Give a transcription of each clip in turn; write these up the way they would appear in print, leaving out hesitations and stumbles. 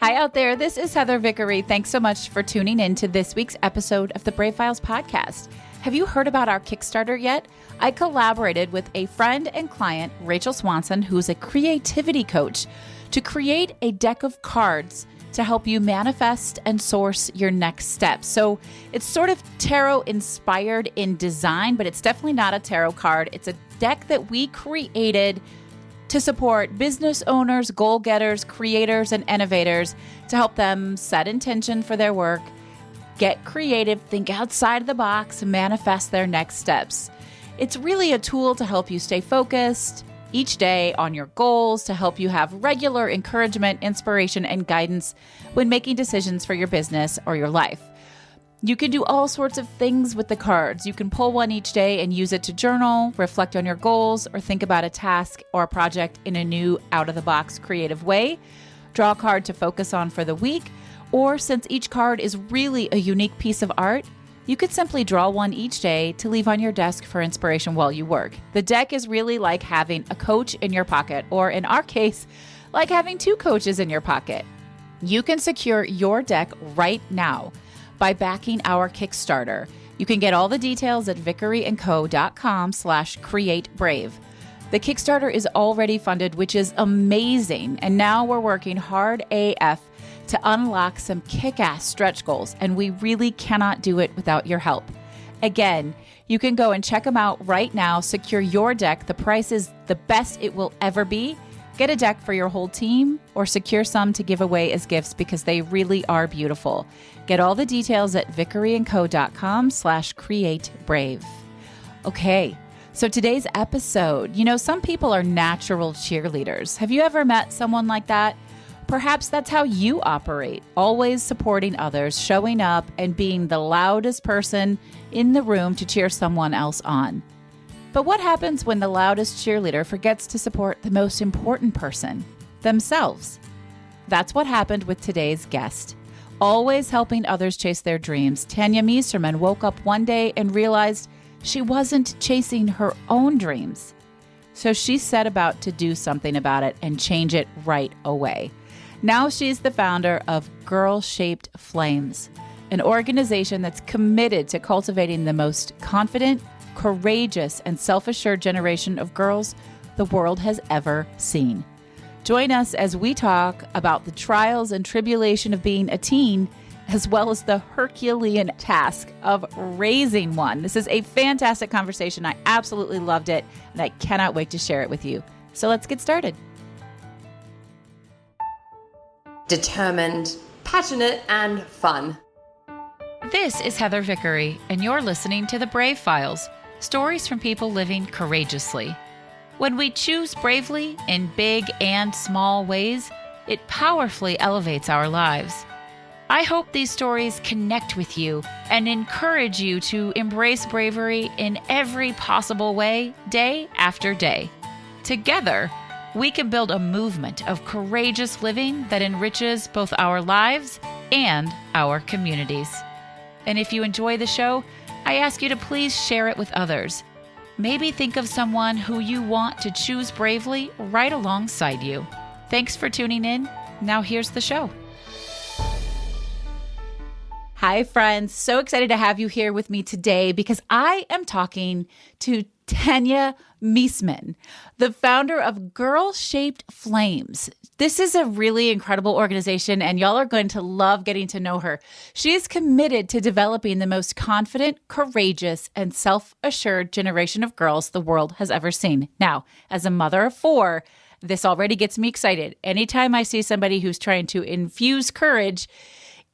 Hi out there, this is Heather Vickery. Thanks so much for tuning in to this week's episode of the Brave Files podcast. Have you heard about our Kickstarter yet? I collaborated with a friend and client, Rachel Swanson, who's a creativity coach, to create a deck of cards to help you manifest and source your next steps. So it's sort of tarot inspired in design, but it's definitely not a tarot card. It's a deck that we created to support business owners, goal getters, creators, and innovators to help them set intention for their work, get creative, think outside the box, manifest their next steps. It's really a tool to help you stay focused each day on your goals, to help you have regular encouragement, inspiration, and guidance when making decisions for your business or your life. You can do all sorts of things with the cards. You can pull one each day and use it to journal, reflect on your goals, or think about a task or a project in a new, out-of-the-box creative way. Draw a card to focus on for the week, or since each card is really a unique piece of art, you could simply draw one each day to leave on your desk for inspiration while you work. The deck is really like having a coach in your pocket, or in our case, like having two coaches in your pocket. You can secure your deck right now by backing our Kickstarter. You can get all the details at vickeryandco.com/createbrave. The Kickstarter is already funded, which is amazing. And now we're working hard AF to unlock some kick-ass stretch goals, and we really cannot do it without your help. Again, you can go and check them out right now. Secure your deck. The price is the best it will ever be. Get a deck for your whole team or secure some to give away as gifts because they really are beautiful. Get all the details at vickeryandco.com/createbrave. Okay, so today's episode, some people are natural cheerleaders. Have you ever met someone like that? Perhaps that's how you operate, always supporting others, showing up, and being the loudest person in the room to cheer someone else on. But what happens when the loudest cheerleader forgets to support the most important person, themselves? That's what happened with today's guest. Always helping others chase their dreams, Tanya Meessmann woke up one day and realized she wasn't chasing her own dreams. So she set about to do something about it and change it right away. Now she's the founder of Girl-Shaped Flames, an organization that's committed to cultivating the most confident, courageous, and self-assured generation of girls the world has ever seen. Join us as we talk about the trials and tribulation of being a teen, as well as the Herculean task of raising one. This is a fantastic conversation. I absolutely loved it, and I cannot wait to share it with you. So let's get started. Determined, passionate, and fun. This is Heather Vickery, and you're listening to The Brave Files, stories from people living courageously. When we choose bravely in big and small ways, it powerfully elevates our lives. I hope these stories connect with you and encourage you to embrace bravery in every possible way, day after day. Together, we can build a movement of courageous living that enriches both our lives and our communities. And if you enjoy the show, I ask you to please share it with others. Maybe think of someone who you want to choose bravely right alongside you. Thanks for tuning in. Now here's the show. Hi, friends. So excited to have you here with me today because I am talking to Tanya Meessmann, the founder of Girl-Shaped Flames. This is a really incredible organization, and y'all are going to love getting to know her. She is committed to developing the most confident, courageous, and self-assured generation of girls the world has ever seen. Now, as a mother of 4, this already gets me excited. Anytime I see somebody who's trying to infuse courage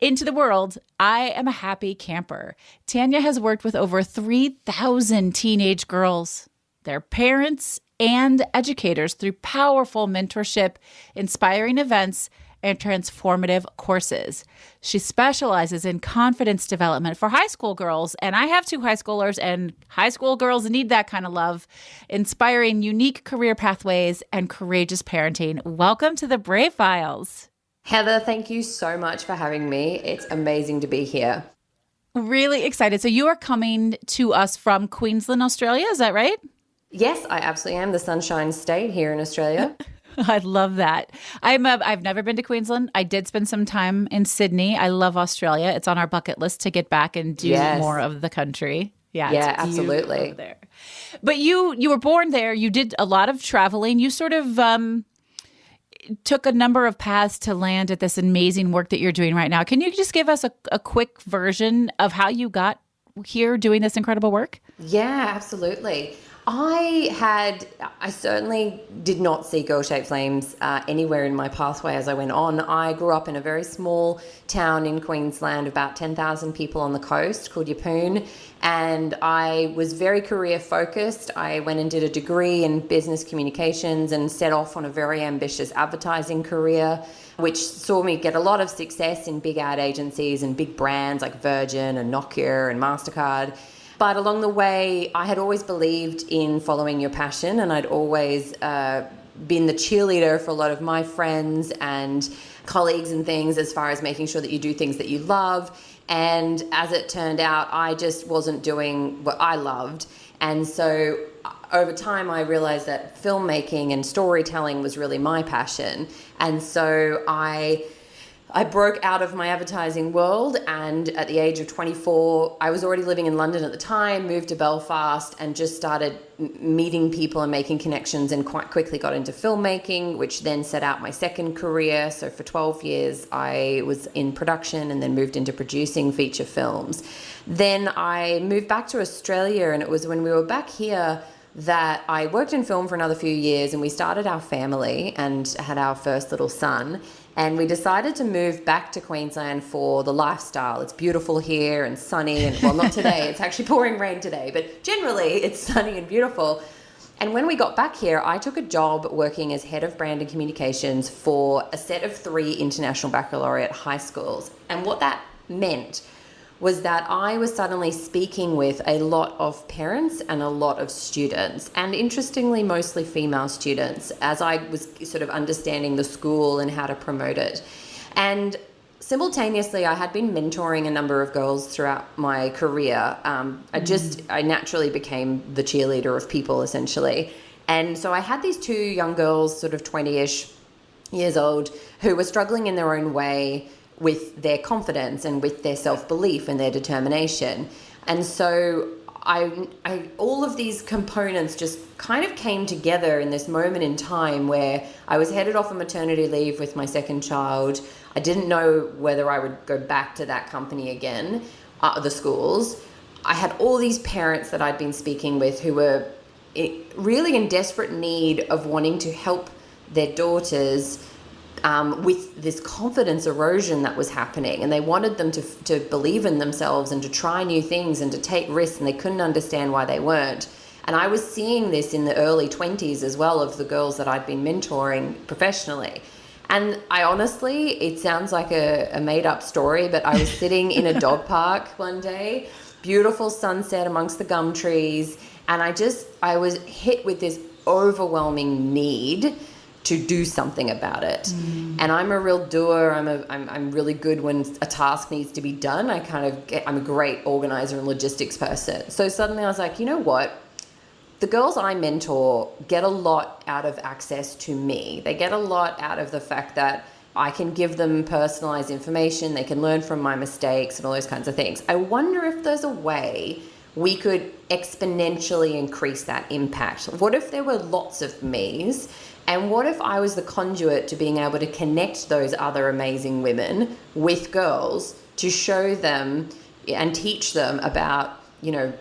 into the world, I am a happy camper. Tanya has worked with over 3,000 teenage girls, their parents, and educators through powerful mentorship, inspiring events, and transformative courses. She specializes in confidence development for high school girls, and I have 2 high schoolers, and high school girls need that kind of love, inspiring unique career pathways and courageous parenting. Welcome to the Brave Files. Heather, thank you so much for having me. It's amazing to be here. Really excited. So you are coming to us from Queensland, Australia, is that right? Yes, I absolutely am. The Sunshine State here in Australia. I love that. I've never been to Queensland. I did spend some time in Sydney. I love Australia. It's on our bucket list to get back and do more of the country. Yeah, Yeah, it's beautiful absolutely. over there. But you were born there. You did a lot of traveling. You sort of took a number of paths to land at this amazing work that you're doing right now. Can you just give us a quick version of how you got here doing this incredible work? Yeah, absolutely. I certainly did not see Girl-Shaped Flames anywhere in my pathway as I went on. I grew up in a very small town in Queensland, about 10,000 people on the coast, called Yeppoon, and I was very career focused. I went and did a degree in business communications and set off on a very ambitious advertising career, which saw me get a lot of success in big ad agencies and big brands like Virgin and Nokia and MasterCard. But along the way, I had always believed in following your passion, and I'd always been the cheerleader for a lot of my friends and colleagues and things, as far as making sure that you do things that you love. And as it turned out, I just wasn't doing what I loved. And so over time, I realized that filmmaking and storytelling was really my passion. And so I broke out of my advertising world, and at the age of 24, I was already living in London at the time, moved to Belfast, and just started meeting people and making connections, and quite quickly got into filmmaking, which then set out my second career. So for 12 years, I was in production and then moved into producing feature films. Then I moved back to Australia, and it was when we were back here that I worked in film for another few years, and we started our family and had our first little son. And we decided to move back to Queensland for the lifestyle. It's beautiful here and sunny, and well, not today, it's actually pouring rain today, but generally it's sunny and beautiful. And when we got back here, I took a job working as head of brand and communications for a set of 3 international baccalaureate high schools. And what that meant was that I was suddenly speaking with a lot of parents and a lot of students, and interestingly, mostly female students, as I was sort of understanding the school and how to promote it. And simultaneously, I had been mentoring a number of girls throughout my career. I naturally became the cheerleader of people, essentially. And so I had these 2 young girls, sort of 20-ish years old, who were struggling in their own way with their confidence and with their self-belief and their determination. And so I all of these components just kind of came together in this moment in time where I was headed off on maternity leave with my second child. I didn't know whether I would go back to that company again, the schools. I had all these parents that I'd been speaking with who were really in desperate need of wanting to help their daughters with this confidence erosion that was happening, and they wanted them to believe in themselves and to try new things and to take risks, and they couldn't understand why they weren't. And I was seeing this in the early 20s as well of the girls that I'd been mentoring professionally. And I honestly, it sounds like a made-up story, but I was sitting in a dog park one day, beautiful sunset amongst the gum trees, and I was hit with this overwhelming need to do something about it. And I'm a real doer. I'm really good when a task needs to be done. I'm a great organizer and logistics person. So suddenly I was like, you know what? The girls I mentor get a lot out of access to me. They get a lot out of the fact that I can give them personalized information. They can learn from my mistakes and all those kinds of things. I wonder if there's a way we could exponentially increase that impact. What if there were lots of me's? And what if I was the conduit to being able to connect those other amazing women with girls to show them and teach them about,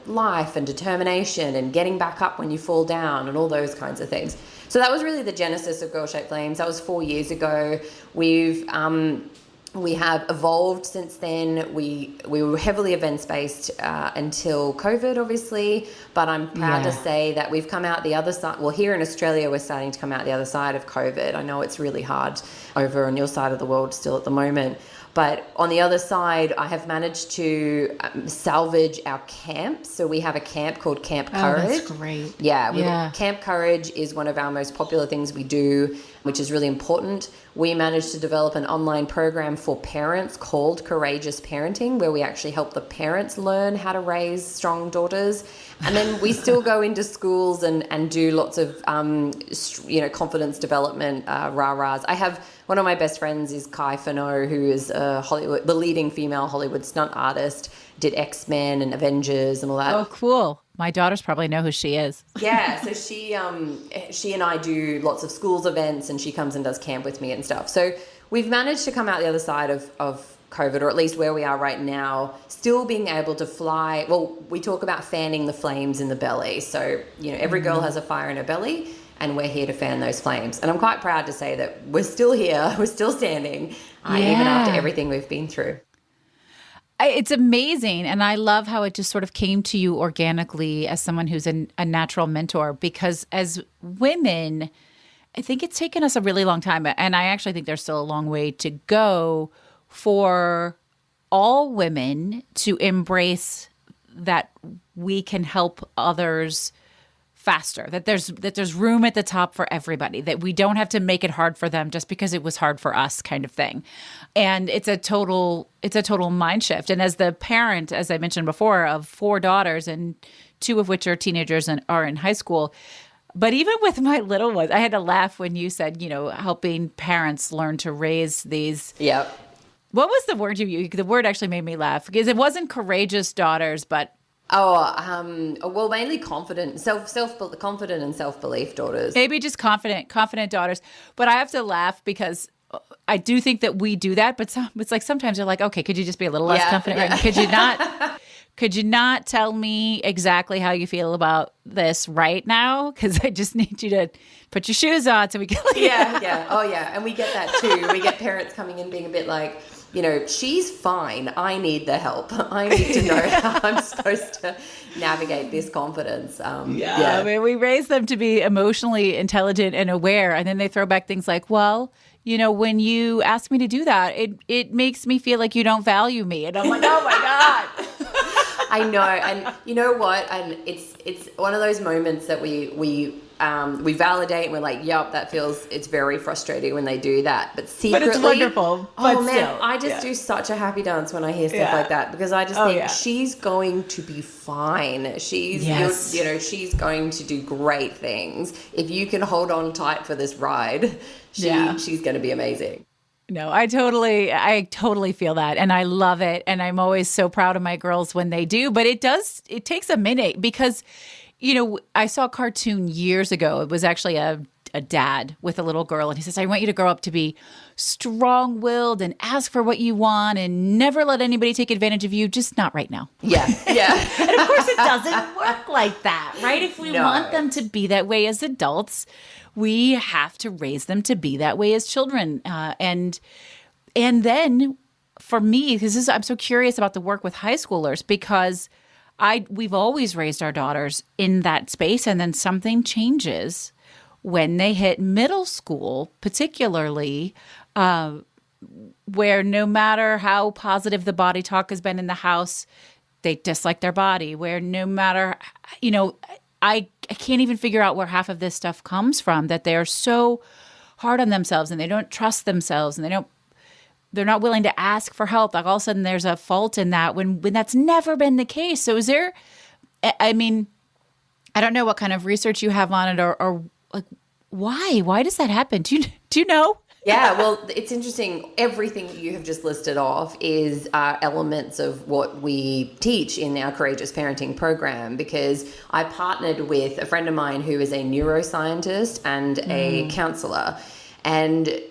life and determination and getting back up when you fall down and all those kinds of things. So that was really the genesis of Girl-Shaped Flames. That was 4 years ago. We have evolved since then. We were heavily events-based until COVID, obviously, but I'm proud to say that we've come out the other side. Well, here in Australia, we're starting to come out the other side of COVID. I know it's really hard over on your side of the world still at the moment. But on the other side, I have managed to salvage our camp. So we have a camp called Camp Courage. Oh, that's great. Yeah. Camp Courage is one of our most popular things we do, which is really important. We managed to develop an online program for parents called Courageous Parenting, where we actually help the parents learn how to raise strong daughters. And then we still go into schools and do lots of, confidence development, rah-rahs. I have one of my best friends is Kai Fano, who is the leading female Hollywood stunt artist, did X-Men and Avengers and all that. Oh, cool. My daughters probably know who she is. Yeah, so she and I do lots of schools events, and she comes and does camp with me and stuff. So we've managed to come out the other side of COVID, or at least where we are right now, still being able to fly. Well, we talk about fanning the flames in the belly. So, every girl has a fire in her belly, and we're here to fan those flames. And I'm quite proud to say that we're still here, we're still standing, even after everything we've been through. It's amazing. And I love how it just sort of came to you organically as someone who's a natural mentor, because as women, I think it's taken us a really long time. And I actually think there's still a long way to go for all women to embrace that we can help others faster, that there's room at the top for everybody, that we don't have to make it hard for them just because it was hard for us, kind of thing. And it's a total mind shift. And as the parent, as I mentioned before, of 4 daughters, and 2 of which are teenagers and are in high school, but even with my little ones, I had to laugh when you said, helping parents learn to raise these. Yep. What was the word you used? The word actually made me laugh, because it wasn't courageous daughters, but mainly confident and self-belief daughters. Maybe just confident daughters. But I have to laugh because I do think that we do that, but it's like sometimes you're like, okay, could you just be a little less confident? Yeah. Right? Could you not tell me exactly how you feel about this right now? Because I just need you to put your shoes on so we can. Yeah. Oh, yeah. And we get that too. We get parents coming in being a bit like, she's fine. I need the help. I need to know how I'm supposed to navigate this confidence. I mean, we raise them to be emotionally intelligent and aware, and then they throw back things like, well, when you ask me to do that, it makes me feel like you don't value me. And I'm like, oh my God. I know. And you know what? And it's one of those moments that we validate, and we're like, yep, it's very frustrating when they do that. But secretly, but it's wonderful. I just do such a happy dance when I hear stuff like that, because I just think she's going to be fine. She's going to do great things. If you can hold on tight for this ride, she's going to be amazing. No, I totally feel that. And I love it. And I'm always so proud of my girls when they do. But it takes a minute, because, I saw a cartoon years ago. It was actually a dad with a little girl. And he says, I want you to grow up to be strong-willed and ask for what you want and never let anybody take advantage of you. Just not right now. Yeah. And of course it doesn't work like that, right? If we want them to be that way as adults, we have to raise them to be that way as children. And then for me, because I'm so curious about the work with high schoolers, because we've always raised our daughters in that space, and then something changes when they hit middle school, particularly, where no matter how positive the body talk has been in the house, they dislike their body, where no matter, I can't even figure out where half of this stuff comes from, that they're so hard on themselves and they don't trust themselves, and they're not willing to ask for help. Like all of a sudden there's a fault in that when that's never been the case. So is there, I mean, I don't know what kind of research you have on it, or like, why does that happen? Do you know? Yeah, well, it's interesting. Everything that you have just listed off is elements of what we teach in our Courageous Parenting program, because I partnered with a friend of mine who is a neuroscientist and a counselor. And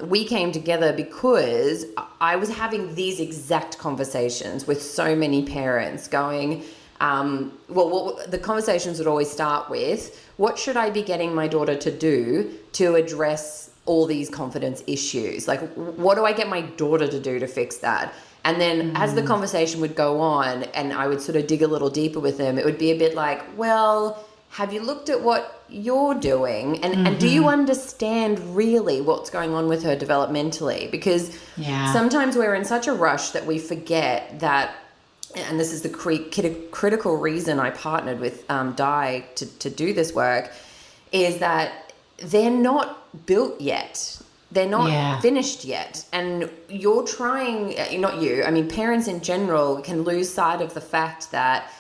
we came together because I was having these exact conversations with so many parents going, the conversations would always start with, what should I be getting my daughter to do to address all these confidence issues? Like, what do I get my daughter to do to fix that? And then as the conversation would go on and I would sort of dig a little deeper with them, it would be a bit like, well, have you looked at what you're doing? And do you understand really what's going on with her developmentally? Because sometimes we're in such a rush that we forget that, and this is the critical reason I partnered with Di to do this work, is that they're not built yet. They're not finished yet. And you're trying, not you, I mean, parents in general can lose sight of the fact that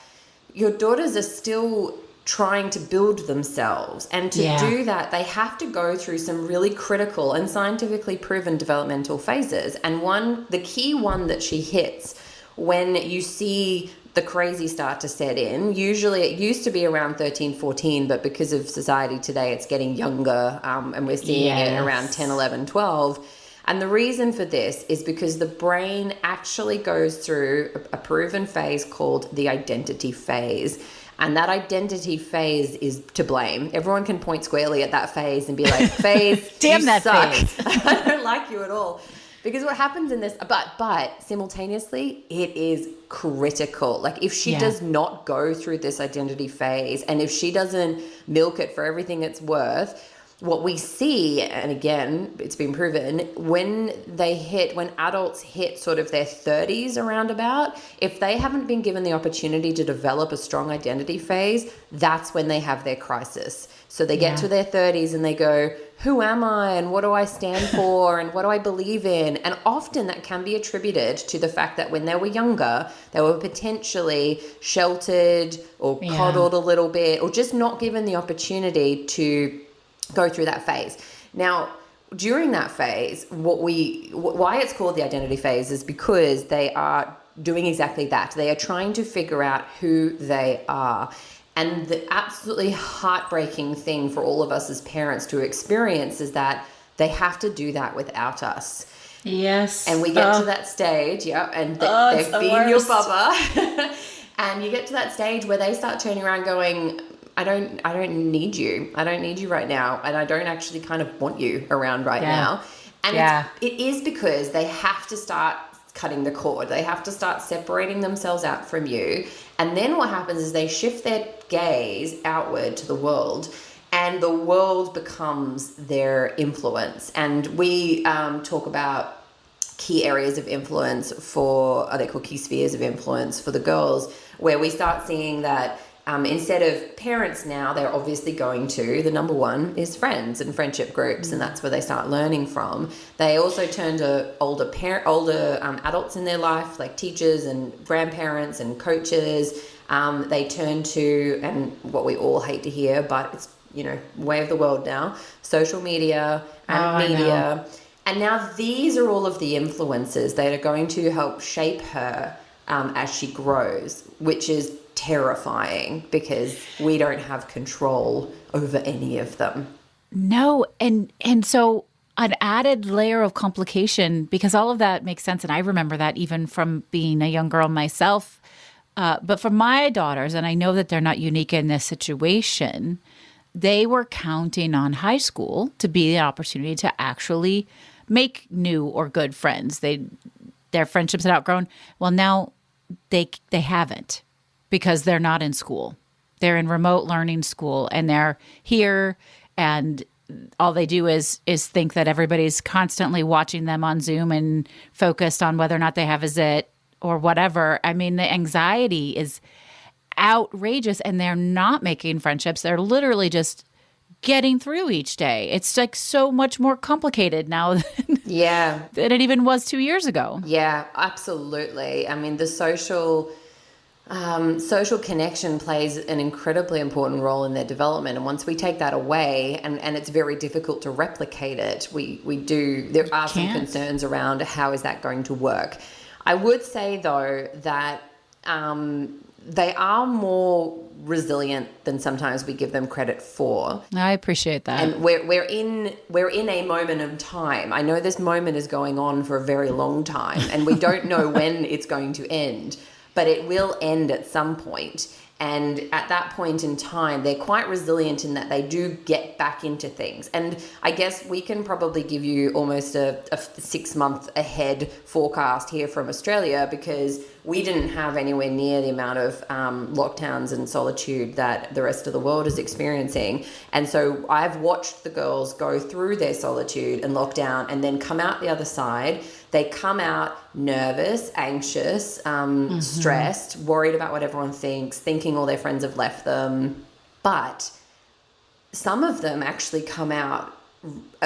your daughters are still trying to build themselves. And to do that, they have to go through some really critical and scientifically proven developmental phases. And the key one that she hits when you see the crazy start to set in, usually it used to be around 13, 14, but because of society today, it's getting younger, and we're seeing it around 10, 11, 12. And the reason for this is because the brain actually goes through a proven phase called the identity phase. And that identity phase is to blame. Everyone can point squarely at that phase and be like, phase, damn, you that suck. phase. I don't like you at all. Because what happens in this, but simultaneously, it is critical. Like if she does not go through this identity phase, and if she doesn't milk it for everything it's worth, what we see, and again, it's been proven, when adults hit sort of their 30s around about, if they haven't been given the opportunity to develop a strong identity phase, that's when they have their crisis. So they get to their 30s and they go, who am I and what do I stand for and what do I believe in? And often that can be attributed to the fact that when they were younger, they were potentially sheltered or coddled a little bit, or just not given the opportunity to go through that phase. Now, during that phase, why it's called the identity phase is because they are doing exactly that. They are trying to figure out who they are. And the absolutely heartbreaking thing for all of us as parents to experience is that they have to do that without us. Yes. And we get to that stage, and they've been your bubba. And you get to that stage where they start turning around going, I don't need you. I don't need you right now. And I don't actually kind of want you around right now. And it is because they have to start cutting the cord. They have to start separating themselves out from you. And then what happens is they shift their gaze outward to the world, and the world becomes their influence. And we talk about key areas of influence they call key spheres of influence for the girls, where we start seeing that instead of parents now, they're obviously going to, the number one is friends and friendship groups, and that's where they start learning from. They also turn to older adults in their life, like teachers and grandparents and coaches. They turn to, and what we all hate to hear, but it's, way of the world now, social media and media. And now these are all of the influences that are going to help shape her as she grows, which is terrifying because we don't have control over any of them. No. And so an added layer of complication, because all of that makes sense. And I remember that even from being a young girl myself. But for my daughters, and I know that they're not unique in this situation, they were counting on high school to be the opportunity to actually make new or good friends. Their friendships had outgrown. Well, now they haven't, because they're not in school. They're in remote learning school, and they're here, and all they do is think that everybody's constantly watching them on Zoom and focused on whether or not they have a zit or whatever. I mean, the anxiety is outrageous, and they're not making friendships. They're literally just getting through each day. It's like so much more complicated now than it even was 2 years ago. Yeah, absolutely. I mean, the social connection plays an incredibly important role in their development. And once we take that away, and it's very difficult to replicate it, there are some concerns around how is that going to work. I would say, though, that they are more resilient than sometimes we give them credit for. I appreciate that. And we're in a moment of time. I know this moment is going on for a very long time, and we don't know when it's going to end, but it will end at some point. And at that point in time, they're quite resilient in that they do get back into things. And I guess we can probably give you almost a 6 month ahead forecast here from Australia, because we didn't have anywhere near the amount of lockdowns and solitude that the rest of the world is experiencing. And so I've watched the girls go through their solitude and lockdown and then come out the other side. They come out nervous, anxious, stressed, worried about what everyone thinks, thinking all their friends have left them. But some of them actually come out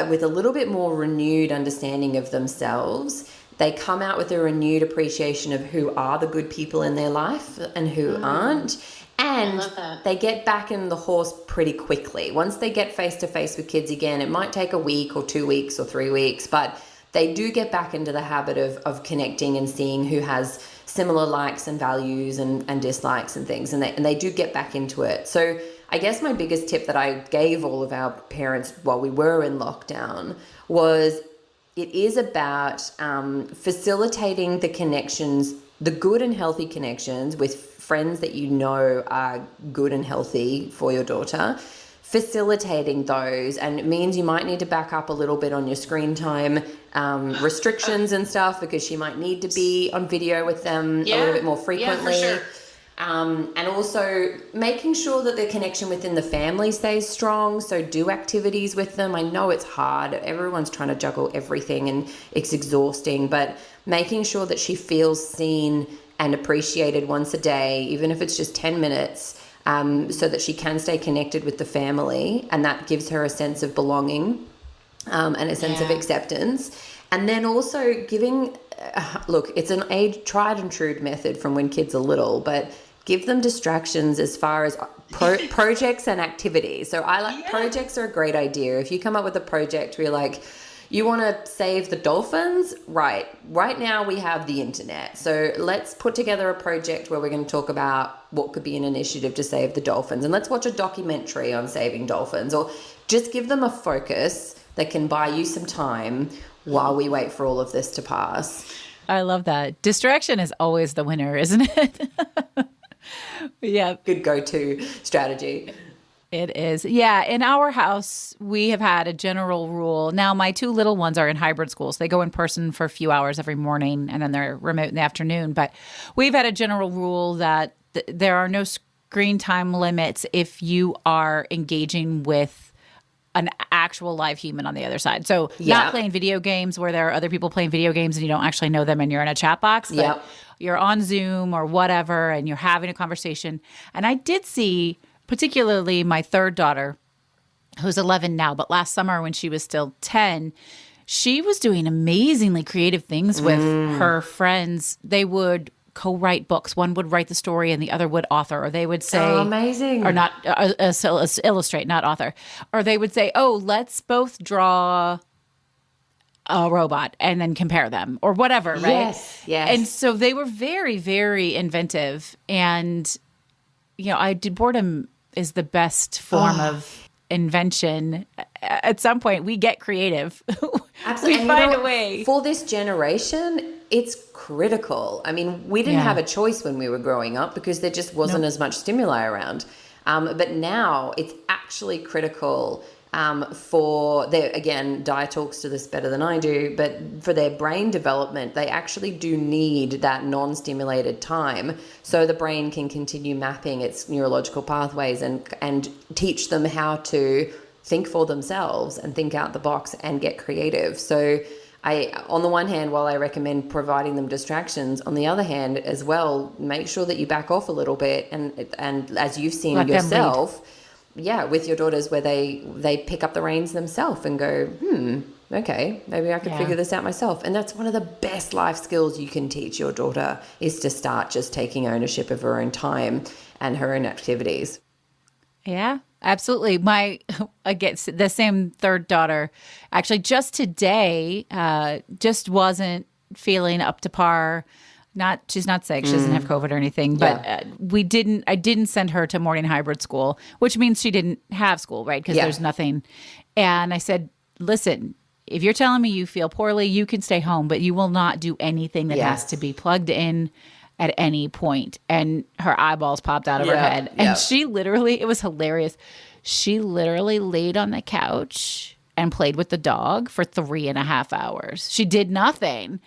with a little bit more renewed understanding of themselves. They come out with a renewed appreciation of who are the good people in their life and who aren't. And I love that. they get back in the horse pretty quickly. Once they get face to face with kids again, it might take a week or 2 weeks or 3 weeks, but they do get back into the habit of connecting and seeing who has similar likes and values and dislikes and things. And they do get back into it. So I guess my biggest tip that I gave all of our parents while we were in lockdown was it is about facilitating the connections, the good and healthy connections with friends that you know are good and healthy for your daughter, facilitating those. And it means you might need to back up a little bit on your screen time restrictions and stuff, because she might need to be on video with them a little bit more frequently. Yeah, for sure. And also making sure that the connection within the family stays strong. So do activities with them. I know it's hard. Everyone's trying to juggle everything and it's exhausting, but making sure that she feels seen and appreciated once a day, even if it's just 10 minutes, so that she can stay connected with the family, and that gives her a sense of belonging and a sense of acceptance. And then also giving, look, it's an tried and true method from when kids are little, but give them distractions as far as projects and activities. So projects are a great idea. If you come up with a project where you're like, you want to save the dolphins? Right now we have the internet. So let's put together a project where we're going to talk about what could be an initiative to save the dolphins. And let's watch a documentary on saving dolphins, or just give them a focus that can buy you some time while we wait for all of this to pass. I love that. Distraction is always the winner, isn't it? Yeah. Good go-to strategy. It is. Yeah. In our house, we have had a general rule. Now, my two little ones are in hybrid schools. They go in person for a few hours every morning, and then they're remote in the afternoon. But we've had a general rule that there are no screen time limits if you are engaging with an actual live human on the other side. So not playing video games where there are other people playing video games and you don't actually know them and you're in a chat box, but you're on Zoom or whatever and you're having a conversation. And I did see particularly my third daughter, who's 11 now, but last summer when she was still 10, she was doing amazingly creative things with her friends. They would co-write books. One would write the story and the other would author, or they would say, amazing. Or not illustrate, not author. Or they would say, oh, let's both draw a robot and then compare them or whatever, right? Yes. And so they were very, very inventive. And, you know, boredom is the best form of invention. At some point, we get creative. Absolutely. We find a way. For this generation, it's critical. I mean, we didn't have a choice when we were growing up because there just wasn't as much stimuli around. But now it's actually critical for their, again, Di talks to this better than I do, but for their brain development, they actually do need that non-stimulated time so the brain can continue mapping its neurological pathways and teach them how to think for themselves and think out the box and get creative. So on the one hand, while I recommend providing them distractions, on the other hand as well, make sure that you back off a little bit and as you've seen yourself, with your daughters, where they pick up the reins themselves and go, okay, maybe I can figure this out myself. And that's one of the best life skills you can teach your daughter, is to start just taking ownership of her own time and her own activities. Yeah, absolutely. I get the same third daughter, actually just today, just wasn't feeling up to par. She's not sick. She doesn't have COVID or anything, but I didn't send her to morning hybrid school, which means she didn't have school, right? Because there's nothing. And I said, listen, if you're telling me you feel poorly, you can stay home, but you will not do anything that has to be plugged in at any point. And her eyeballs popped out of her head. And she literally, it was hilarious. She literally laid on the couch and played with the dog for 3.5 hours. She did nothing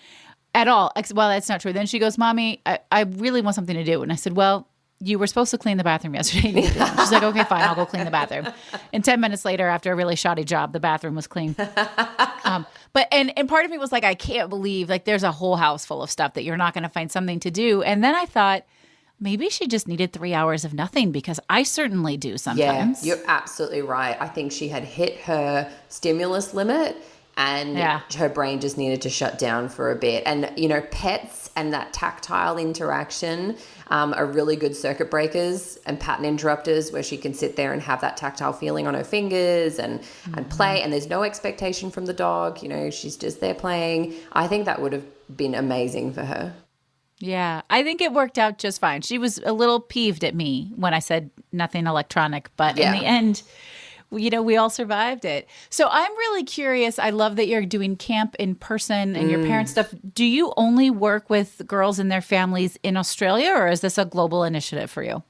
at all. Well, that's not true. Then she goes, Mommy, I really want something to do. And I said, well, you were supposed to clean the bathroom yesterday. She's like, okay, fine, I'll go clean the bathroom. And 10 minutes later, after a really shoddy job, the bathroom was clean. But part of me was like, I can't believe, like, there's a whole house full of stuff that you're not going to find something to do. And then I thought, maybe she just needed 3 hours of nothing, because I certainly do sometimes. Yeah, you're absolutely right. I think she had hit her stimulus limit. and her brain just needed to shut down for a bit. And, you know, pets and that tactile interaction are really good circuit breakers and pattern interrupters, where she can sit there and have that tactile feeling on her fingers and play, and there's no expectation from the dog. You know, she's just there playing. I think that would have been amazing for her. Yeah, I think it worked out just fine. She was a little peeved at me when I said nothing electronic, but in the end, you know, we all survived it. So I'm really curious. I love that you're doing camp in person and your parents' stuff. Do you only work with girls and their families in Australia, or is this a global initiative for you?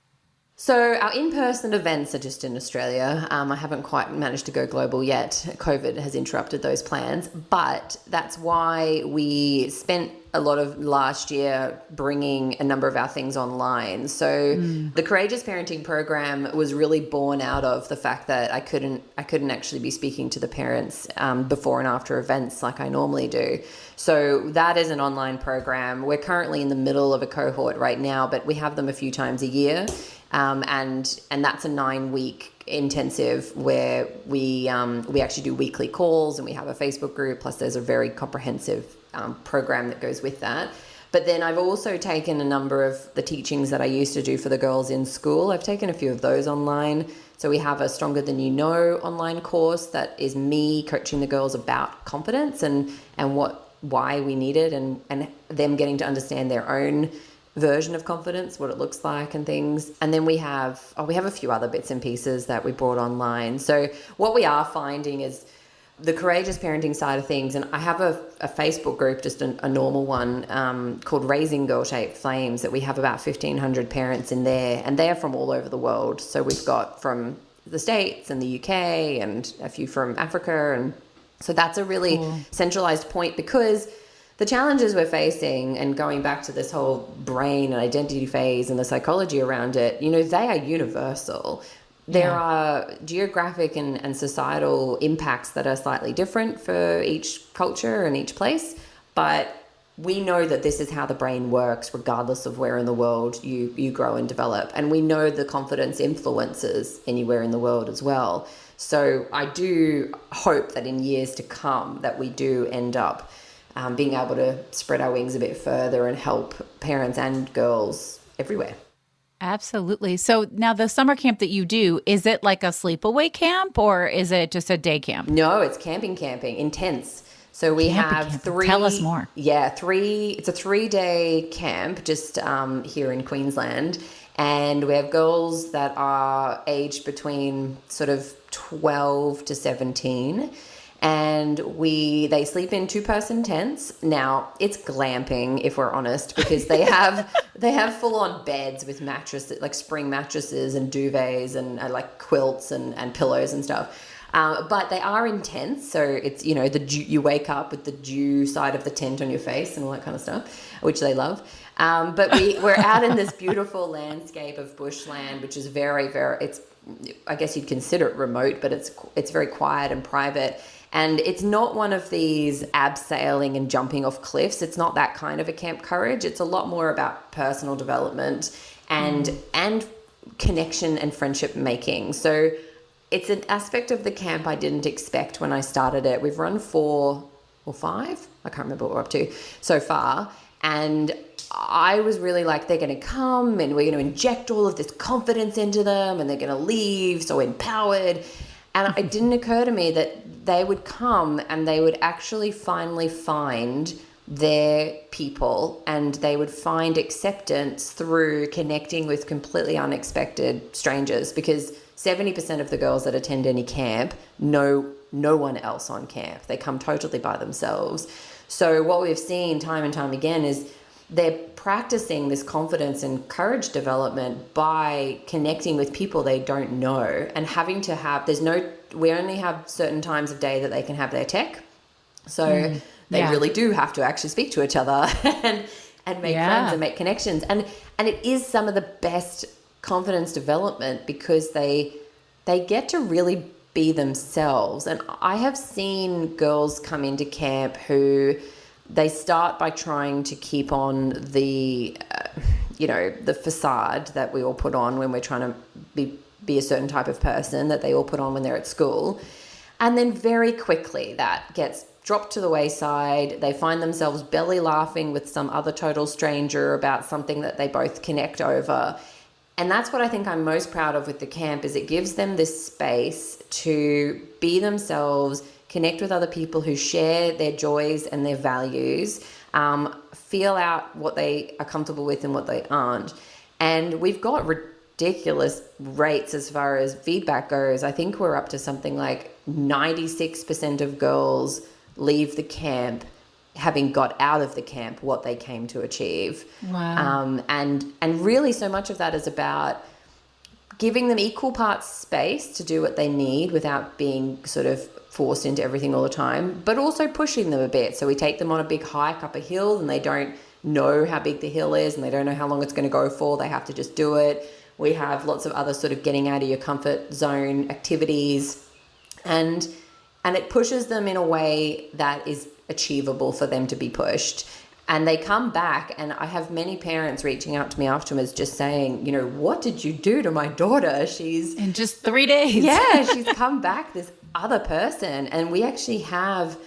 So our in-person events are just in Australia. I haven't quite managed to go global yet. COVID has interrupted those plans, but that's why we spent a lot of last year bringing a number of our things online. So the Courageous Parenting program was really born out of the fact that I couldn't actually be speaking to the parents before and after events like I normally do. So that is an online program. We're currently in the middle of a cohort right now, but we have them a few times a year. And that's a 9-week intensive where we actually do weekly calls, and we have a Facebook group, plus there's a very comprehensive program that goes with that. But then I've also taken a number of the teachings that I used to do for the girls in school. I've taken a few of those online. So we have a Stronger Than You Know online course that is me coaching the girls about confidence and why we need it, and them getting to understand their own version of confidence, what it looks like and things. And then we have a few other bits and pieces that we brought online. So what we are finding is the courageous parenting side of things, and I have a Facebook group, just a normal one, called Raising Girl-Shaped Flames, that we have about 1,500 parents in there, and they're from all over the world. So we've got from the States and the UK and a few from Africa, and so that's a really centralized point, because the challenges we're facing, and going back to this whole brain and identity phase and the psychology around it, you know, they are universal. There are geographic and societal impacts that are slightly different for each culture and each place, but we know that this is how the brain works regardless of where in the world you grow and develop. And we know the confidence influences anywhere in the world as well. So I do hope that in years to come that we do end up being able to spread our wings a bit further and help parents and girls everywhere. Absolutely. So now the summer camp that you do, is it like a sleepaway camp, or is it just a day camp? No, it's camping, intense. So we have three. Tell us more. Yeah, it's a 3-day camp just here in Queensland. And we have girls that are aged between sort of 12 to 17. And they sleep in 2-person tents. Now it's glamping, if we're honest, because they have full-on beds with mattresses, like spring mattresses and duvets and like quilts and pillows and stuff. But they are in tents, so it's, you know, you wake up with the dew side of the tent on your face and all that kind of stuff, which they love. But we're out in this beautiful landscape of bushland, which is very, very, I guess you'd consider it remote, but it's very quiet and private. And it's not one of these abseiling and jumping off cliffs. It's not that kind of a Camp Courage. It's a lot more about personal development and connection and friendship making. So it's an aspect of the camp I didn't expect when I started it. We've run 4 or 5. I can't remember what we're up to so far. And I was really like, they're going to come and we're going to inject all of this confidence into them and they're going to leave so empowered. And it didn't occur to me that they would come and they would actually finally find their people, and they would find acceptance through connecting with completely unexpected strangers, because 70% of the girls that attend any camp know no one else on camp. They come totally by themselves. So what we've seen time and time again is they're practicing this confidence and courage development by connecting with people they don't know, and having to have, we only have certain times of day that they can have their tech. So they really do have to actually speak to each other and make friends and make connections. And it is some of the best confidence development, because they get to really be themselves. And I have seen girls come into camp who they start by trying to keep on the facade that we all put on when we're trying to be a certain type of person that they all put on when they're at school. And then very quickly that gets drop to the wayside. They find themselves belly laughing with some other total stranger about something that they both connect over. And that's what I think I'm most proud of with the camp, is it gives them this space to be themselves, connect with other people who share their joys and their values, feel out what they are comfortable with and what they aren't. And we've got ridiculous rates as far as feedback goes. I think we're up to something like 96% of girls leave the camp having got out of the camp what they came to achieve. Wow. And really so much of that is about giving them equal parts space to do what they need without being sort of forced into everything all the time, but also pushing them a bit. So we take them on a big hike up a hill and they don't know how big the hill is and they don't know how long it's going to go for. They have to just do it. We have lots of other sort of getting out of your comfort zone activities, and it pushes them in a way that is achievable for them to be pushed. And they come back, and I have many parents reaching out to me afterwards just saying, you know, what did you do to my daughter? She's in just 3 days. Yeah, she's come back this other person. And we actually have,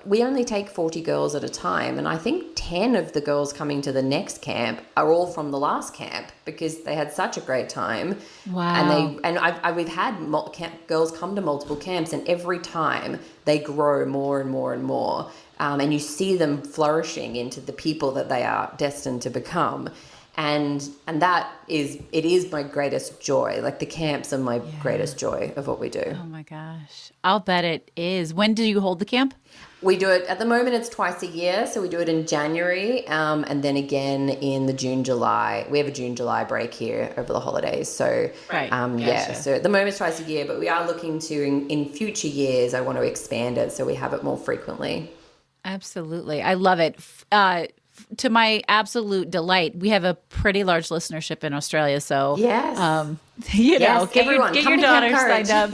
we only take 40 girls at a time. And I think 10 of the girls coming to the next camp are all from the last camp because they had such a great time. Wow. And we've had girls come to multiple camps, and every time they grow more and more and more. And you see them flourishing into the people that they are destined to become. And that is my greatest joy. Like the camps are my greatest joy of what we do. Oh my gosh. I'll bet it is. When do you hold the camp? We do it, at the moment it's twice a year. So we do it in January and then again in the June, July. We have a June, July break here over the holidays. So right. Yeah, so at the moment it's twice a year, but we are looking to, in future years, I want to expand it so we have it more frequently. Absolutely. I love it. To my absolute delight, we have a pretty large listenership in Australia. So, yes. Get everyone, your daughter signed up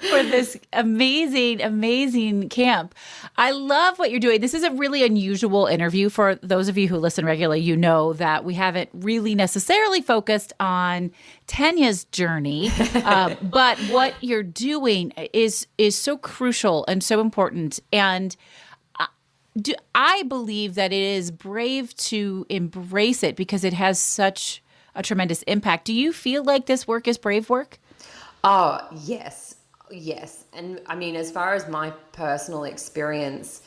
for this amazing, amazing camp. I love what you're doing. This is a really unusual interview. For those of you who listen regularly, you know that we haven't really necessarily focused on Tanya's journey, but what you're doing is so crucial and so important. And I believe that it is brave to embrace it because it has such a tremendous impact. Do you feel like this work is brave work? Oh, yes. And I mean, as far as my personal experience,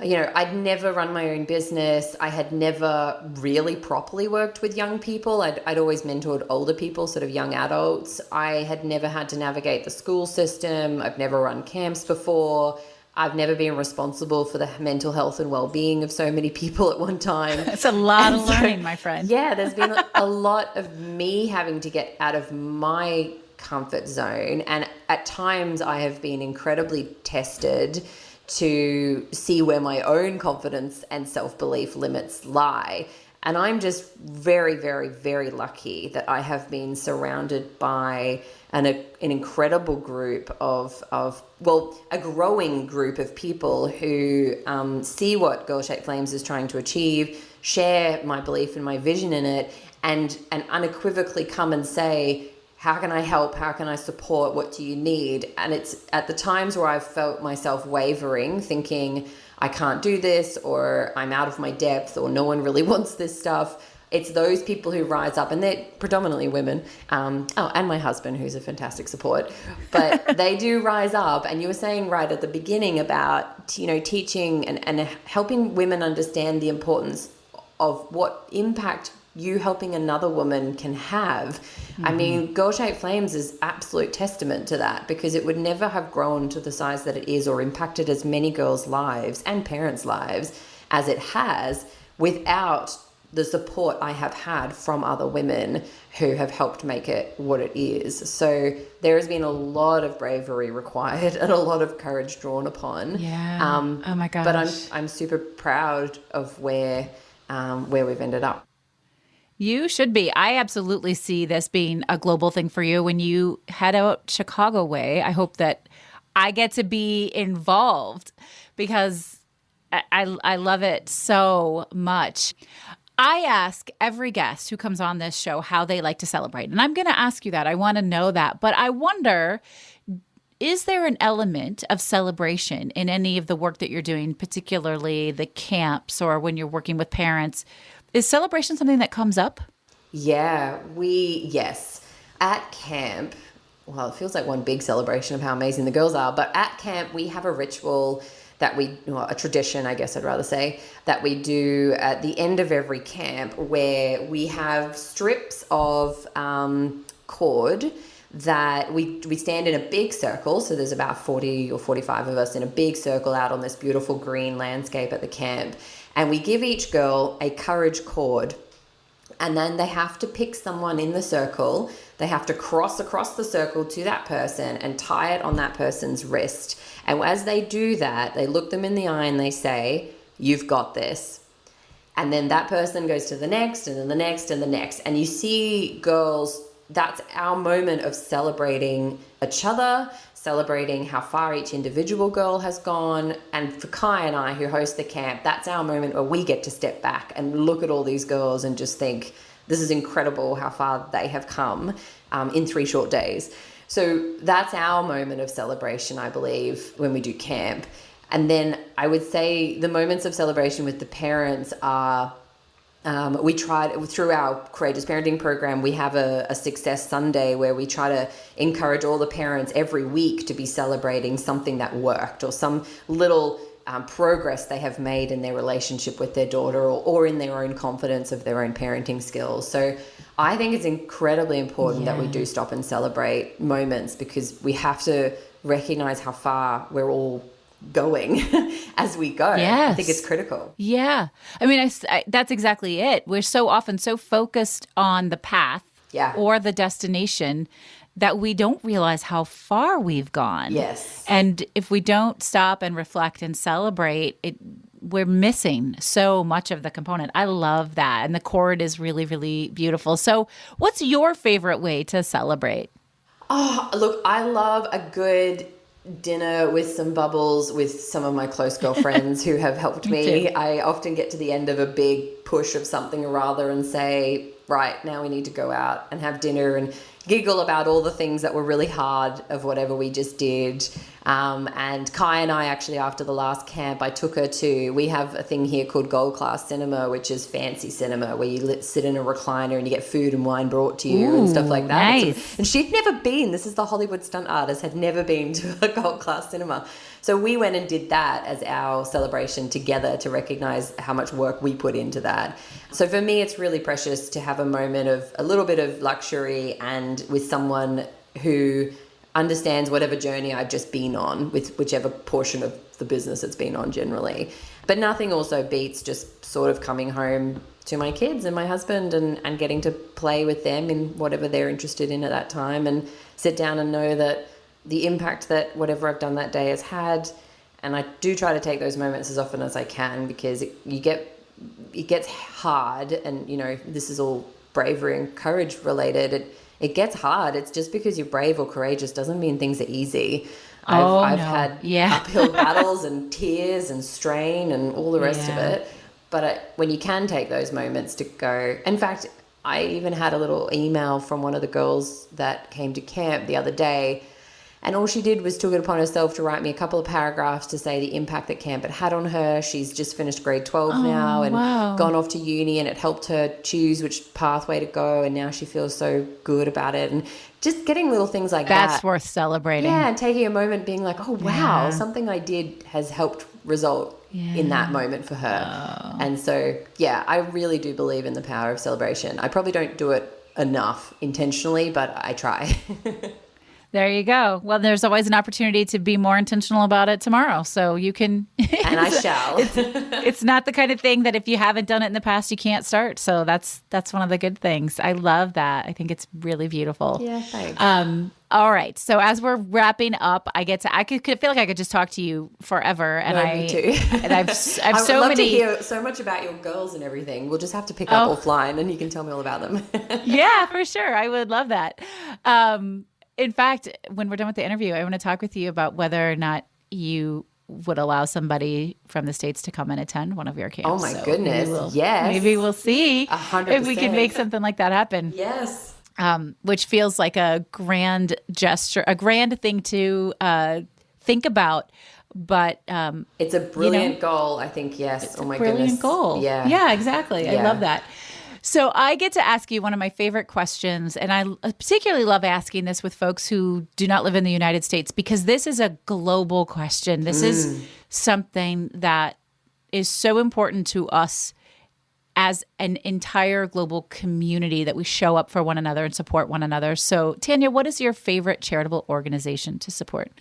you know, I'd never run my own business. I had never really properly worked with young people. I'd always mentored older people, sort of young adults. I had never had to navigate the school system. I've never run camps before. I've never been responsible for the mental health and well-being of so many people at one time. It's a lot of learning, my friend. Yeah, there's been a lot of me having to get out of my comfort zone. And at times I have been incredibly tested to see where my own confidence and self-belief limits lie. And I'm just very, very, very lucky that I have been surrounded by an incredible group a growing group of people who see what Girl Shaped Flames is trying to achieve, share my belief and my vision in it, and unequivocally come and say, how can I help? How can I support? What do you need? And it's at the times where I've felt myself wavering, thinking, I can't do this, or I'm out of my depth, or no one really wants this stuff. It's those people who rise up, and they're predominantly women. And my husband, who's a fantastic support, but they do rise up. And you were saying right at the beginning about, you know, teaching and helping women understand the importance of what impact you helping another woman can have. Mm-hmm. I mean, Girl Shaped Flames is absolute testament to that, because it would never have grown to the size that it is or impacted as many girls' lives and parents' lives as it has without the support I have had from other women who have helped make it what it is. So there has been a lot of bravery required and a lot of courage drawn upon. Yeah. Oh my gosh. But I'm super proud of where we've ended up. You should be. I absolutely see this being a global thing for you. When you head out Chicago way, I hope that I get to be involved because I love it so much. I ask every guest who comes on this show how they like to celebrate. And I'm going to ask you that. I want to know that. But I wonder, is there an element of celebration in any of the work that you're doing, particularly the camps or when you're working with parents? Is celebration something that comes up? Yeah, yes. At camp, well, it feels like one big celebration of how amazing the girls are, but at camp we have a ritual a tradition, I guess I'd rather say, that we do at the end of every camp, where we have strips of cord that we stand in a big circle. So there's about 40 or 45 of us in a big circle out on this beautiful green landscape at the camp. And we give each girl a courage cord. And then they have to pick someone in the circle. They have to cross across the circle to that person and tie it on that person's wrist. And as they do that, they look them in the eye and they say, "You've got this." And then that person goes to the next, and then the next, and the next. And you see girls, that's our moment of celebrating each other, celebrating how far each individual girl has gone. And for Kai and I, who host the camp, that's our moment where we get to step back and look at all these girls and just think, this is incredible how far they have come in 3 short days. So that's our moment of celebration, I believe, when we do camp. And then I would say the moments of celebration with the parents are, we tried through our Courageous Parenting program, we have a Success Sunday where we try to encourage all the parents every week to be celebrating something that worked or some little progress they have made in their relationship with their daughter or in their own confidence of their own parenting skills. So I think it's incredibly important that we do stop and celebrate moments, because we have to recognize how far we're all going as we go. Yes. I think it's critical. Yeah. I mean, that's exactly it. We're so often so focused on the path or the destination that we don't realize how far we've gone. Yes. And if we don't stop and reflect and celebrate, we're missing so much of the component. I love that. And the chord is really, really beautiful. So what's your favorite way to celebrate? Oh, look, I love a good dinner with some bubbles with some of my close girlfriends who have helped me. I often get to the end of a big push of something or other and say, right, now we need to go out and have dinner and giggle about all the things that were really hard of whatever we just did. And Kai and I actually, after the last camp, I took her to, we have a thing here called Gold Class Cinema, which is fancy cinema where you sit in a recliner and you get food and wine brought to you and stuff like that. Nice. And she'd never been, this is the Hollywood stunt artist, had never been to a Gold Class Cinema. So we went and did that as our celebration together to recognize how much work we put into that. So for me, it's really precious to have a moment of a little bit of luxury and with someone who understands whatever journey I've just been on with whichever portion of the business it's been on generally. But nothing also beats just sort of coming home to my kids and my husband and getting to play with them in whatever they're interested in at that time and sit down and know that the impact that whatever I've done that day has had. And I do try to take those moments as often as I can, because it gets hard, and this is all bravery and courage related. It gets hard. It's just because you're brave or courageous doesn't mean things are easy. I've had uphill battles and tears and strain and all the rest of it. But when you can take those moments to go, in fact, I even had a little email from one of the girls that came to camp the other day, and all she did was took it upon herself to write me a couple of paragraphs to say the impact that camp had on her. She's just finished grade 12 now and gone off to uni, and it helped her choose which pathway to go. And now she feels so good about it. And just getting little things like that. That's worth celebrating. Yeah, and taking a moment being like, oh, wow, something I did has helped result in that moment for her. Oh. And so, I really do believe in the power of celebration. I probably don't do it enough intentionally, but I try. There you go. Well, there's always an opportunity to be more intentional about it tomorrow. So you can. And I shall. It's not the kind of thing that if you haven't done it in the past, you can't start. So that's one of the good things. I love that. I think it's really beautiful. Yeah, thanks. All right. So as we're wrapping up, I could feel like I could just talk to you forever. And me too. And I've I would love to hear so much about your girls and everything. We'll just have to pick up offline and you can tell me all about them. Yeah, for sure. I would love that. In fact, when we're done with the interview, I want to talk with you about whether or not you would allow somebody from the States to come and attend one of your camps. Oh my goodness. Yes. Maybe we'll see 100%. if we can make something like that happen. Yes. which feels like a grand gesture, a grand thing to think about. But it's a brilliant goal, I think. Yes. Oh my goodness. Brilliant goal. Yeah, exactly. I love that. So I get to ask you one of my favorite questions, and I particularly love asking this with folks who do not live in the United States, because this is a global question. This is something that is so important to us as an entire global community, that we show up for one another and support one another. So Tanya, what is your favorite charitable organization to support?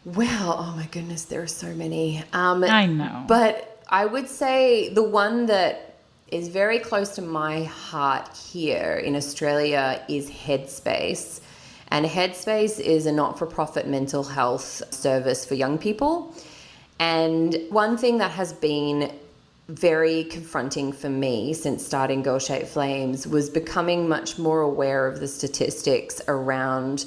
Well, oh my goodness, there are so many. I know. But I would say the one that is very close to my heart here in Australia is Headspace. And Headspace is a not-for-profit mental health service for young people. And one thing that has been very confronting for me since starting Girl Shaped Flames was becoming much more aware of the statistics around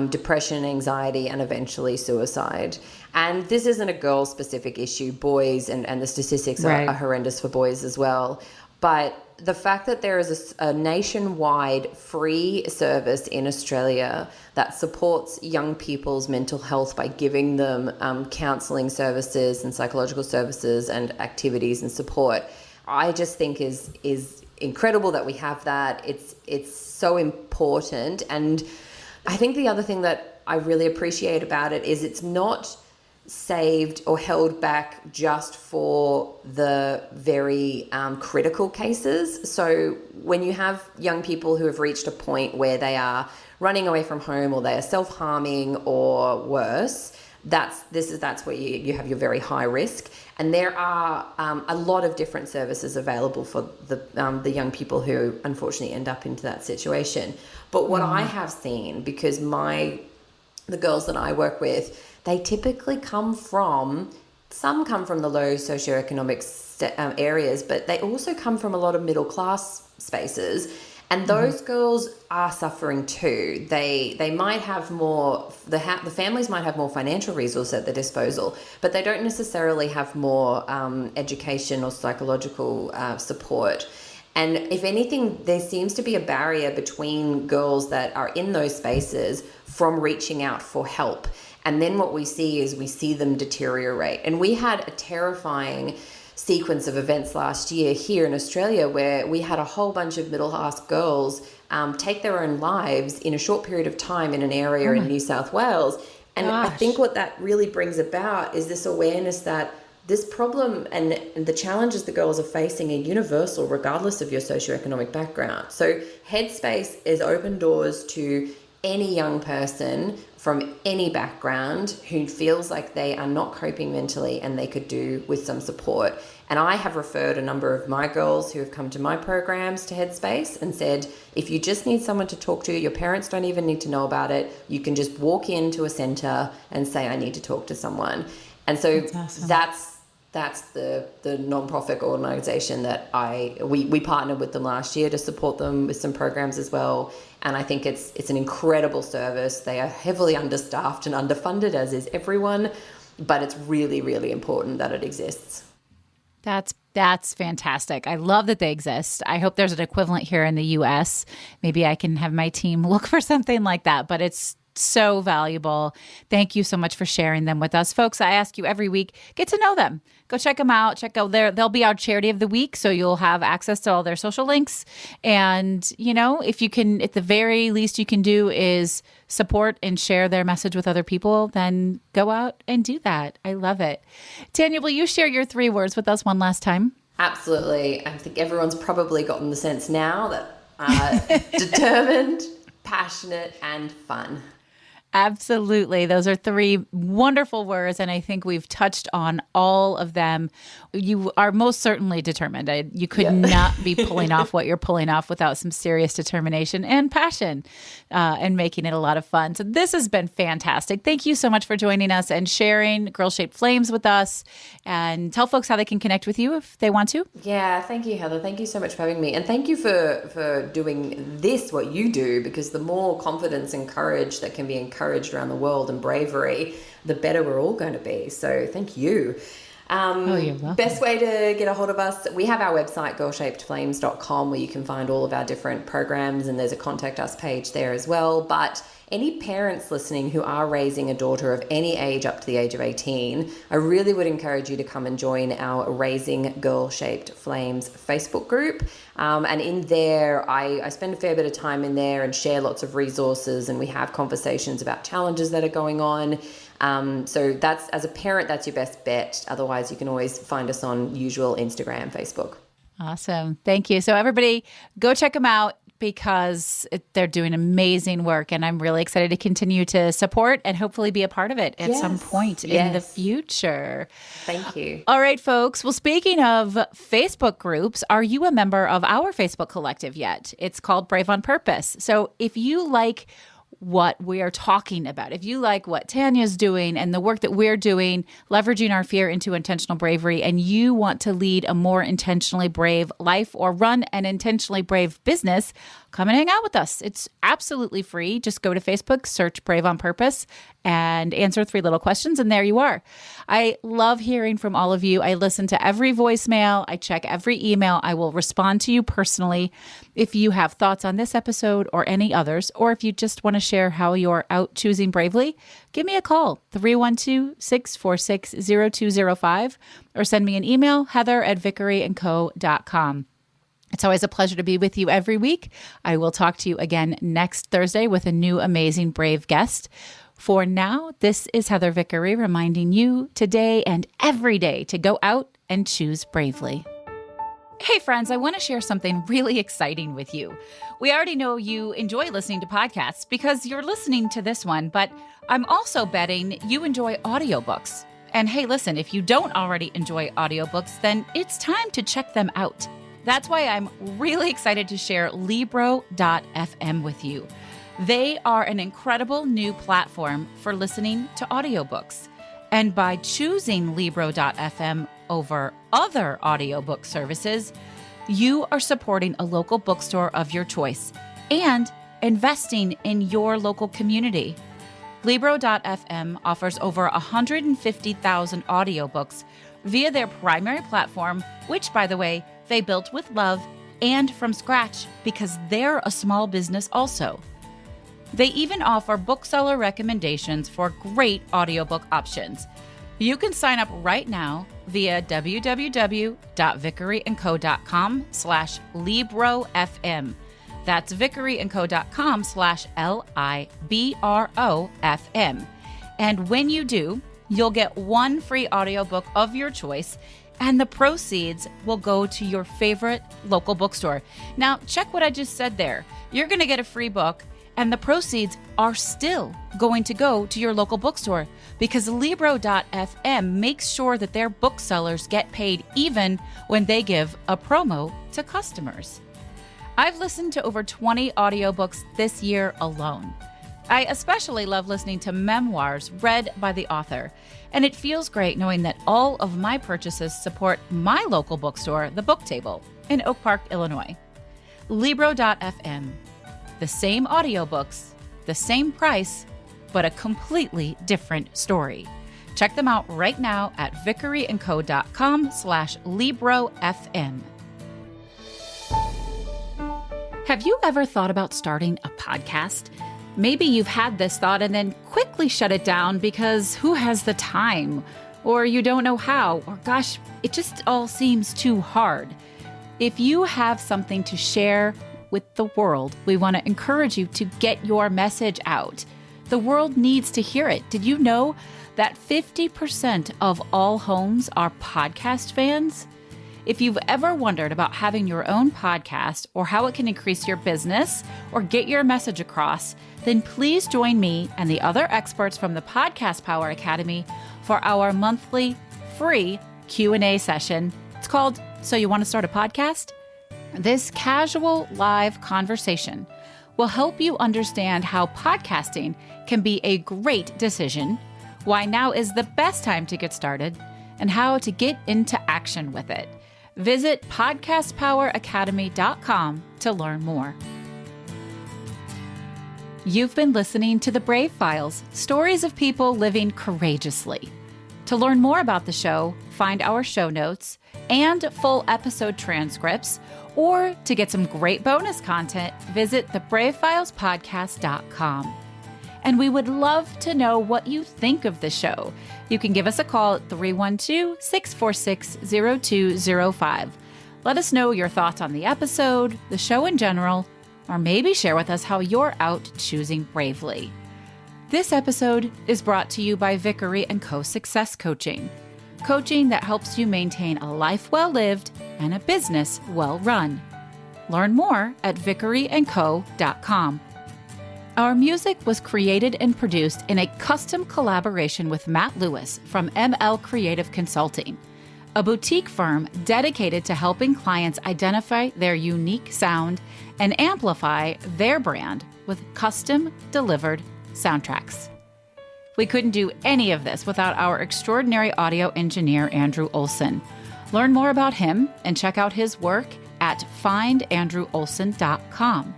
depression, anxiety, and eventually suicide. And this isn't a girl-specific issue. Boys, and the statistics are horrendous for boys as well. But the fact that there is a nationwide free service in Australia that supports young people's mental health by giving them counselling services and psychological services and activities and support, I just think is incredible that we have that. It's so important. And I think the other thing that I really appreciate about it is it's not saved or held back just for the very critical cases. So when you have young people who have reached a point where they are running away from home, or they are self-harming or worse, that's where you have your very high risk. And there are a lot of different services available for the young people who unfortunately end up into that situation. But what I have seen, because the girls that I work with, they typically come from the low socioeconomic areas, but they also come from a lot of middle class spaces. And those girls are suffering too. They might have more, the families might have more financial resources at their disposal, but they don't necessarily have more education or psychological support. And if anything, there seems to be a barrier between girls that are in those spaces from reaching out for help. And then what we see is we see them deteriorate. And we had a terrifying sequence of events last year here in Australia where we had a whole bunch of middle-class girls take their own lives in a short period of time in an area in New South Wales. And I think what that really brings about is this awareness that this problem and the challenges the girls are facing are universal regardless of your socioeconomic background. So Headspace is open doors to any young person from any background who feels like they are not coping mentally and they could do with some support. And I have referred a number of my girls who have come to my programs to Headspace and said, if you just need someone to talk to, your parents don't even need to know about it. You can just walk into a center and say, I need to talk to someone. And so that's the non-profit organization that we partnered with them last year to support them with some programs as well. And I think it's an incredible service. They are heavily understaffed and underfunded, as is everyone, but it's really, really important that it exists. That's fantastic. I love that they exist. I hope there's an equivalent here in the US. Maybe I can have my team look for something like that, but it's so valuable. Thank you so much for sharing them with us. Folks, I ask you every week, get to know them. Go check them out. Check out they'll be our charity of the week, so you'll have access to all their social links. And, if you can, at the very least you can do is support and share their message with other people, then go out and do that. I love it. Tanya, will you share your 3 words with us one last time? Absolutely. I think everyone's probably gotten the sense now that determined, passionate, and fun. Absolutely. Those are 3 wonderful words, and I think we've touched on all of them. You are most certainly determined. You could not be pulling off what you're pulling off without some serious determination and passion and making it a lot of fun. So this has been fantastic. Thank you so much for joining us and sharing Girl Shaped Flames with us, and tell folks how they can connect with you if they want to. Yeah, thank you, Heather. Thank you so much for having me. And thank you for doing this, what you do, because the more confidence and courage that can be encouraged around the world and bravery, the better we're all going to be. So thank you. You're welcome. Best way to get a hold of us, we have our website, girlshapedflames.com, where you can find all of our different programs, and there's a contact us page there as well. But any parents listening who are raising a daughter of any age up to the age of 18, I really would encourage you to come and join our Raising Girl-Shaped Flames Facebook group. And in there, I spend a fair bit of time in there and share lots of resources, and we have conversations about challenges that are going on. So that's, as a parent, that's your best bet. Otherwise, you can always find us on usual Instagram, Facebook. Awesome. Thank you. So everybody go check them out, because they're doing amazing work, and I'm really excited to continue to support and hopefully be a part of it at some point in the future. Thank you. All right, folks. Well, speaking of Facebook groups, are you a member of our Facebook collective yet? It's called Brave on Purpose. So if you like what we are talking about, if you like what Tanya's doing and the work that we're doing, leveraging our fear into intentional bravery, and you want to lead a more intentionally brave life or run an intentionally brave business, come and hang out with us. It's absolutely free. Just go to Facebook, search Brave on Purpose, and answer 3 little questions, and there you are. I love hearing from all of you. I listen to every voicemail. I check every email. I will respond to you personally. If you have thoughts on this episode or any others, or if you just want to share how you're out choosing bravely, give me a call, 312-646-0205, or send me an email, heather@vickeryandco.com. It's always a pleasure to be with you every week. I will talk to you again next Thursday with a new amazing brave guest. For now, this is Heather Vickery reminding you today and every day to go out and choose bravely. Hey friends, I want to share something really exciting with you. We already know you enjoy listening to podcasts because you're listening to this one, but I'm also betting you enjoy audiobooks. And hey, listen, if you don't already enjoy audiobooks, then it's time to check them out. That's why I'm really excited to share Libro.fm with you. They are an incredible new platform for listening to audiobooks. And by choosing Libro.fm over other audiobook services, you are supporting a local bookstore of your choice and investing in your local community. Libro.fm offers over 150,000 audiobooks via their primary platform, which, by the way, they built with love and from scratch because they're a small business also. They even offer bookseller recommendations for great audiobook options. You can sign up right now via www.vickeryandco.com/LibroFM. That's vickeryandco.com/LIBROFM. And when you do, you'll get 1 free audiobook of your choice, and the proceeds will go to your favorite local bookstore. Now, check what I just said there. You're going to get a free book, and the proceeds are still going to go to your local bookstore because Libro.fm makes sure that their booksellers get paid even when they give a promo to customers. I've listened to over 20 audiobooks this year alone. I especially love listening to memoirs read by the author, and it feels great knowing that all of my purchases support my local bookstore, The Book Table, in Oak Park, Illinois. Libro.fm. The same audiobooks, the same price, but a completely different story. Check them out right now at vickeryandco.com/LibroFM. Have you ever thought about starting a podcast? Maybe you've had this thought and then quickly shut it down because who has the time? Or you don't know how, or gosh, it just all seems too hard. If you have something to share with the world, we want to encourage you to get your message out. The world needs to hear it. Did you know that 50% of all homes are podcast fans? If you've ever wondered about having your own podcast or how it can increase your business or get your message across, then please join me and the other experts from the Podcast Power Academy for our monthly free Q&A session. It's called So You Want to Start a Podcast? This casual live conversation will help you understand how podcasting can be a great decision, why now is the best time to get started, and how to get into action with it. Visit podcastpoweracademy.com to learn more. You've been listening to The Brave Files, stories of people living courageously. To learn more about the show, find our show notes and full episode transcripts, or to get some great bonus content, visit thebravefilespodcast.com. And we would love to know what you think of the show. You can give us a call at 312-646-0205. Let us know your thoughts on the episode, the show in general, or maybe share with us how you're out choosing bravely. This episode is brought to you by Vickery & Co. Success Coaching. Coaching that helps you maintain a life well lived and a business well run. Learn more at vickeryandco.com. Our music was created and produced in a custom collaboration with Matt Lewis from ML Creative Consulting, a boutique firm dedicated to helping clients identify their unique sound and amplify their brand with custom delivered soundtracks. We couldn't do any of this without our extraordinary audio engineer, Andrew Olson. Learn more about him and check out his work at findandrewolson.com.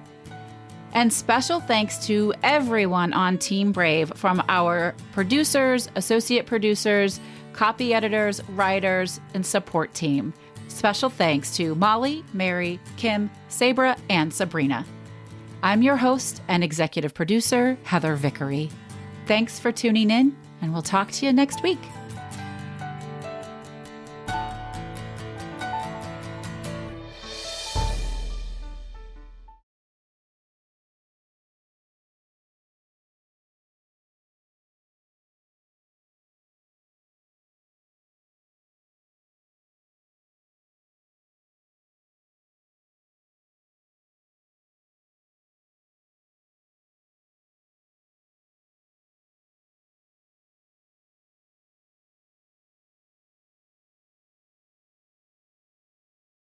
And special thanks to everyone on Team Brave, from our producers, associate producers, copy editors, writers, and support team. Special thanks to Molly, Mary, Kim, Sabra, and Sabrina. I'm your host and executive producer, Heather Vickery. Thanks for tuning in, and we'll talk to you next week.